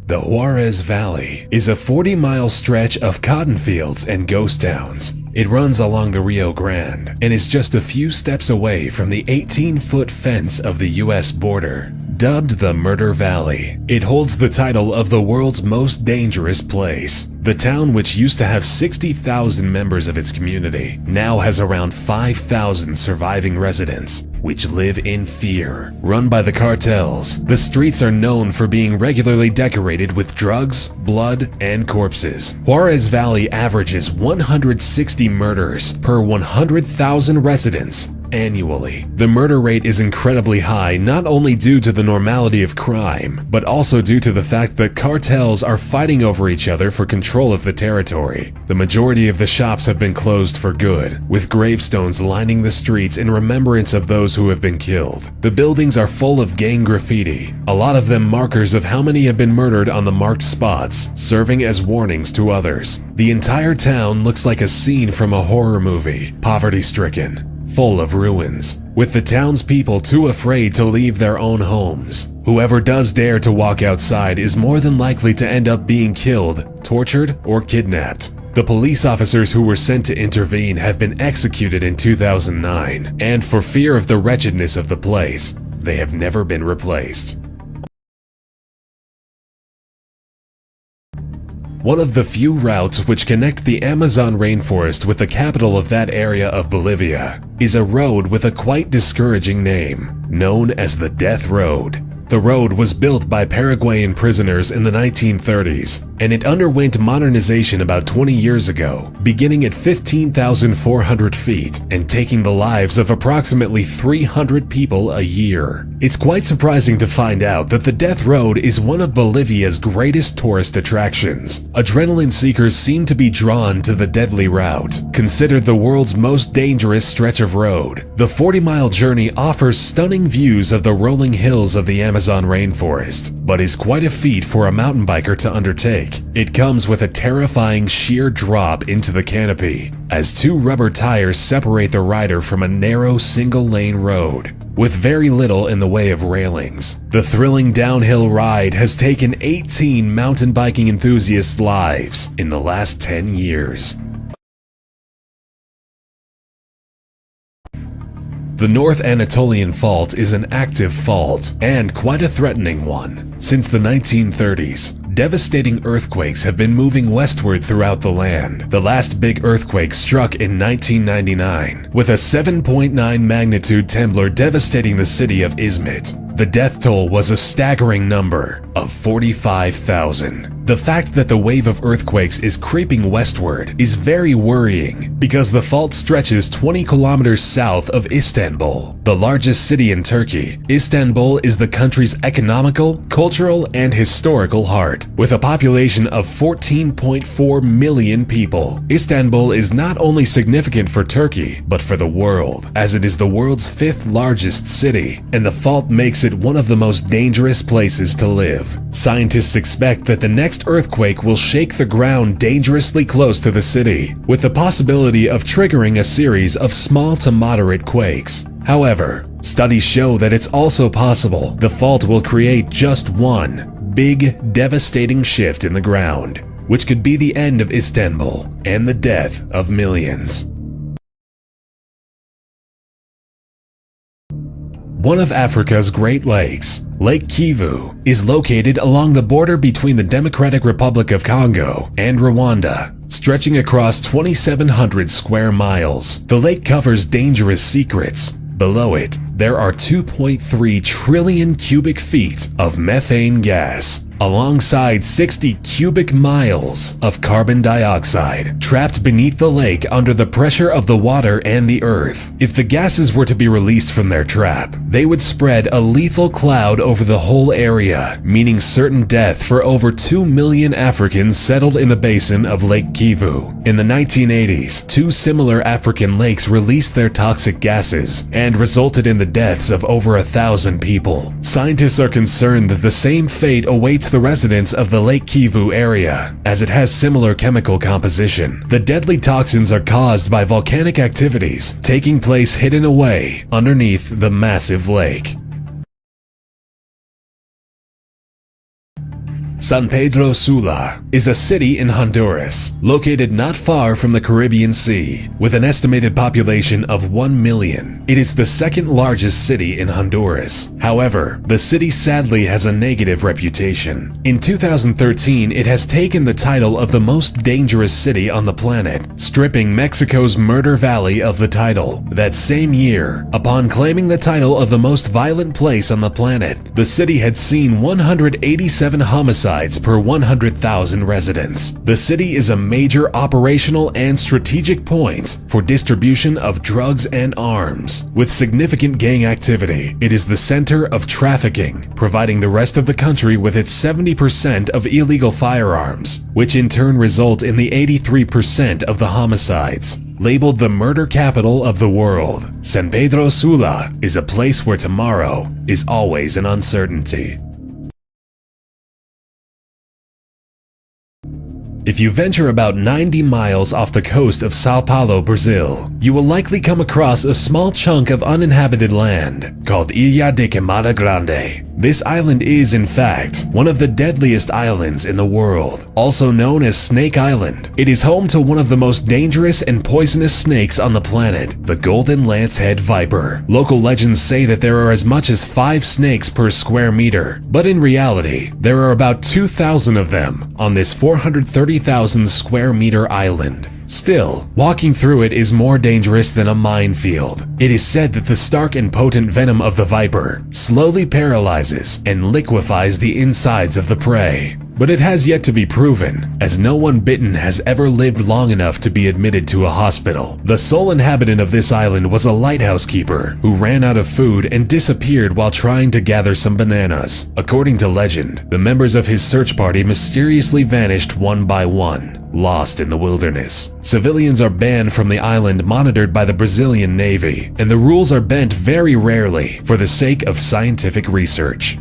The Juarez Valley is a 40-mile stretch of cotton fields and ghost towns. It runs along the Rio Grande and is just a few steps away from the 18-foot fence of the U.S. border. Dubbed the Murder Valley, it holds the title of the world's most dangerous place. The town, which used to have 60,000 members of its community, now has around 5,000 surviving residents, which live in fear. Run by the cartels, the streets are known for being regularly decorated with drugs, blood, and corpses. Juarez Valley averages 160 murders per 100,000 residents annually. The murder rate is incredibly high, not only due to the normality of crime, but also due to the fact that cartels are fighting over each other for control of the territory. The majority of the shops have been closed for good, with gravestones lining the streets in remembrance of those who have been killed. The buildings are full of gang graffiti, a lot of them markers of how many have been murdered on the marked spots, serving as warnings to others. The entire town looks like a scene from a horror movie, poverty-stricken, full of ruins, with the townspeople too afraid to leave their own homes. Whoever does dare to walk outside is more than likely to end up being killed, tortured, or kidnapped. The police officers who were sent to intervene have been executed in 2009, and for fear of the wretchedness of the place, they have never been replaced. One of the few routes which connect the Amazon rainforest with the capital of that area of Bolivia is a road with a quite discouraging name, known as the Death Road. The road was built by Paraguayan prisoners in the 1930s, and it underwent modernization about 20 years ago, beginning at 15,400 feet and taking the lives of approximately 300 people a year. It's quite surprising to find out that the Death Road is one of Bolivia's greatest tourist attractions. Adrenaline seekers seem to be drawn to the deadly route. Considered the world's most dangerous stretch of road, the 40-mile journey offers stunning views of the rolling hills of the Amazon rainforest, but is quite a feat for a mountain biker to undertake. It comes with a terrifying sheer drop into the canopy, as two rubber tires separate the rider from a narrow single-lane road, with very little in the way of railings. The thrilling downhill ride has taken 18 mountain biking enthusiasts' lives in the last 10 years. The North Anatolian Fault is an active fault, and quite a threatening one. Since the 1930s, devastating earthquakes have been moving westward throughout the land. The last big earthquake struck in 1999, with a 7.9 magnitude tremor devastating the city of Izmit. The death toll was a staggering number of 45,000. The fact that the wave of earthquakes is creeping westward is very worrying because the fault stretches 20 kilometers south of Istanbul, the largest city in Turkey. Istanbul is the country's economical, cultural, and historical heart. With a population of 14.4 million people, Istanbul is not only significant for Turkey, but for the world, as it is the world's 5th largest city, and the fault makes it one of the most dangerous places to live. Scientists expect that the next earthquake will shake the ground dangerously close to the city, with the possibility of triggering a series of small to moderate quakes. However, studies show that it's also possible the fault will create just one big, devastating shift in the ground, which could be the end of Istanbul and the death of millions. One of Africa's Great Lakes, Lake Kivu, is located along the border between the Democratic Republic of Congo and Rwanda, stretching across 2,700 square miles. The lake covers dangerous secrets. Below it, there are 2.3 trillion cubic feet of methane gas, alongside 60 cubic miles of carbon dioxide trapped beneath the lake under the pressure of the water and the earth. If the gases were to be released from their trap, they would spread a lethal cloud over the whole area, meaning certain death for over 2 million Africans settled in the basin of Lake Kivu. In the 1980s, 2 similar African lakes released their toxic gases and resulted in the deaths of over 1,000 people. Scientists are concerned that the same fate awaits the residents of the Lake Kivu area, as it has similar chemical composition. The deadly toxins are caused by volcanic activities taking place hidden away underneath the massive lake. San Pedro Sula is a city in Honduras, located not far from the Caribbean Sea, with an estimated population of 1 million. It is the second largest city in Honduras. However, the city sadly has a negative reputation. In 2013, it has taken the title of the most dangerous city on the planet, stripping Mexico's Murder Valley of the title. That same year, upon claiming the title of the most violent place on the planet, the city had seen 187 homicides per 100,000 residents. The city is a major operational and strategic point for distribution of drugs and arms. With significant gang activity, it is the center of trafficking, providing the rest of the country with its 70% of illegal firearms, which in turn result in the 83% of the homicides. Labeled the murder capital of the world, San Pedro Sula is a place where tomorrow is always an uncertainty. If you venture about 90 miles off the coast of Sao Paulo, Brazil, you will likely come across a small chunk of uninhabited land called Ilha de Queimada Grande. This island is, in fact, one of the deadliest islands in the world, also known as Snake Island. It is home to one of the most dangerous and poisonous snakes on the planet, the golden lancehead viper. Local legends say that there are as much as 5 snakes per square meter, but in reality, there are about 2,000 of them on this 430,000 square meter island. Still, walking through it is more dangerous than a minefield. It is said that the stark and potent venom of the viper slowly paralyzes and liquefies the insides of the prey. But it has yet to be proven, as no one bitten has ever lived long enough to be admitted to a hospital. The sole inhabitant of this island was a lighthouse keeper who ran out of food and disappeared while trying to gather some bananas. According to legend, the members of his search party mysteriously vanished one by one, lost in the wilderness. Civilians are banned from the island, monitored by the Brazilian Navy, and the rules are bent very rarely for the sake of scientific research.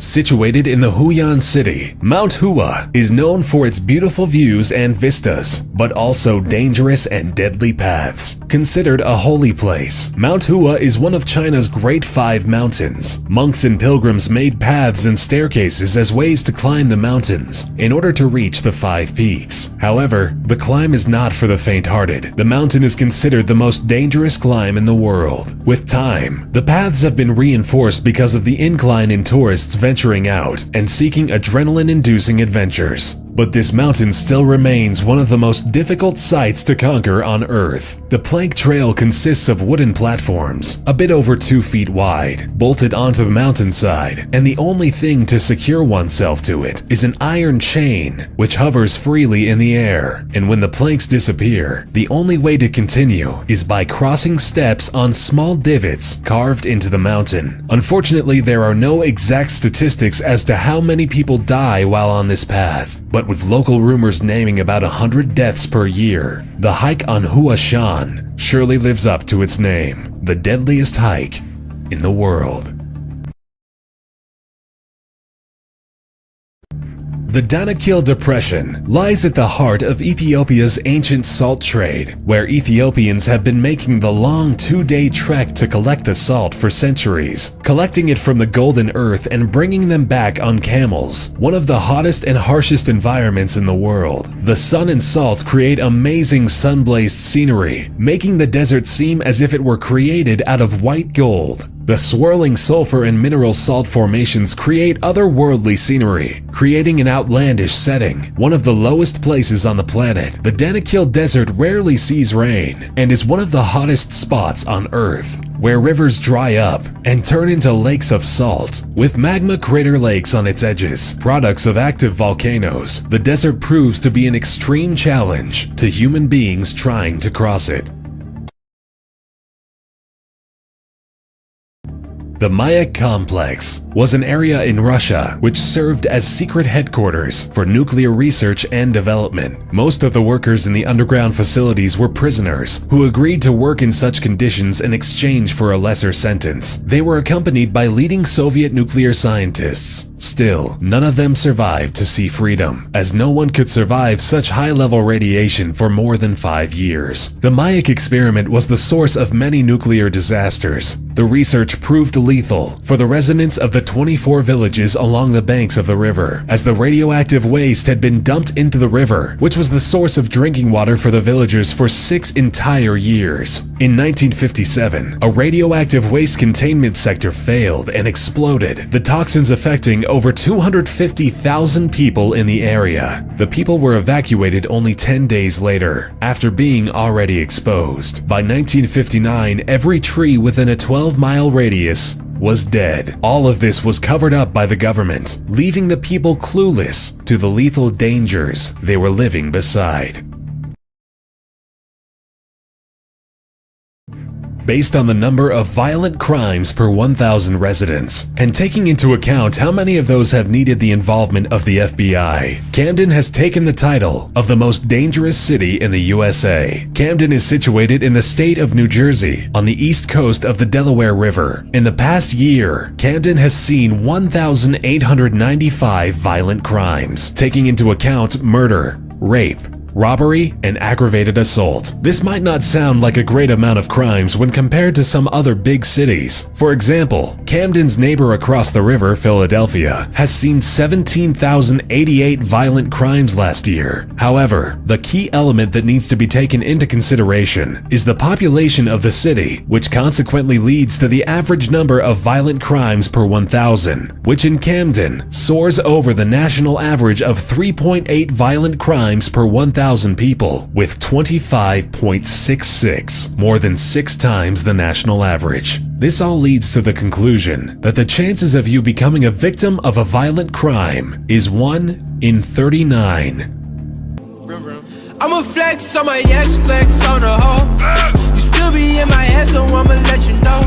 Situated in the Huyan city, Mount Hua is known for its beautiful views and vistas, but also dangerous and deadly paths. Considered a holy place, Mount Hua is one of China's Great Five Mountains. Monks and pilgrims made paths and staircases as ways to climb the mountains in order to reach the 5 peaks. However, the climb is not for the faint-hearted. The mountain is considered the most dangerous climb in the world. With time, the paths have been reinforced because of the incline in tourists venturing out and seeking adrenaline-inducing adventures. But this mountain still remains one of the most difficult sites to conquer on Earth. The plank trail consists of wooden platforms, a bit over 2 feet wide, bolted onto the mountainside, and the only thing to secure oneself to it is an iron chain, which hovers freely in the air. And when the planks disappear, the only way to continue is by crossing steps on small divots carved into the mountain. Unfortunately, there are no exact statistics as to how many people die while on this path, but with local rumors naming about 100 deaths per year, the hike on Hua Shan surely lives up to its name, the deadliest hike in the world. The Danakil Depression lies at the heart of Ethiopia's ancient salt trade, where Ethiopians have been making the long 2-day trek to collect the salt for centuries, collecting it from the golden earth and bringing them back on camels, one of the hottest and harshest environments in the world. The sun and salt create amazing sun-blazed scenery, making the desert seem as if it were created out of white gold. The swirling sulfur and mineral salt formations create otherworldly scenery, creating an outlandish setting. One of the lowest places on the planet, the Danakil Desert rarely sees rain and is one of the hottest spots on Earth, where rivers dry up and turn into lakes of salt. With magma crater lakes on its edges, products of active volcanoes, the desert proves to be an extreme challenge to human beings trying to cross it. The Mayak Complex was an area in Russia which served as secret headquarters for nuclear research and development. Most of the workers in the underground facilities were prisoners who agreed to work in such conditions in exchange for a lesser sentence. They were accompanied by leading Soviet nuclear scientists. Still, none of them survived to see freedom, as no one could survive such high-level radiation for more than 5 years. The Mayak experiment was the source of many nuclear disasters. The research proved lethal for the residents of the 24 villages along the banks of the river, as the radioactive waste had been dumped into the river, which was the source of drinking water for the villagers for 6 entire years. In 1957, a radioactive waste containment sector failed and exploded, the toxins affecting over 250,000 people in the area. The people were evacuated only 10 days later, after being already exposed. By 1959, every tree within a 12-mile radius was dead. All of this was covered up by the government, leaving the people clueless to the lethal dangers they were living beside. Based on the number of violent crimes per 1,000 residents, and taking into account how many of those have needed the involvement of the FBI, Camden has taken the title of the most dangerous city in the USA. Camden is situated in the state of New Jersey, on the east coast of the Delaware River. In the past year, Camden has seen 1,895 violent crimes, taking into account murder, rape, robbery, and aggravated assault. This might not sound like a great amount of crimes when compared to some other big cities. For example, Camden's neighbor across the river, Philadelphia, has seen 17,088 violent crimes last year. However, the key element that needs to be taken into consideration is the population of the city, which consequently leads to the average number of violent crimes per 1,000, which in Camden soars over the national average of 3.8 violent crimes per 1,000 people, with 25.66, more than 6 times the national average. This all leads to the conclusion that the chances of you becoming a victim of a violent crime is 1 in 39. I'ma flex on my ex, flex on the hoe. You still be in my head, so I'ma let you know.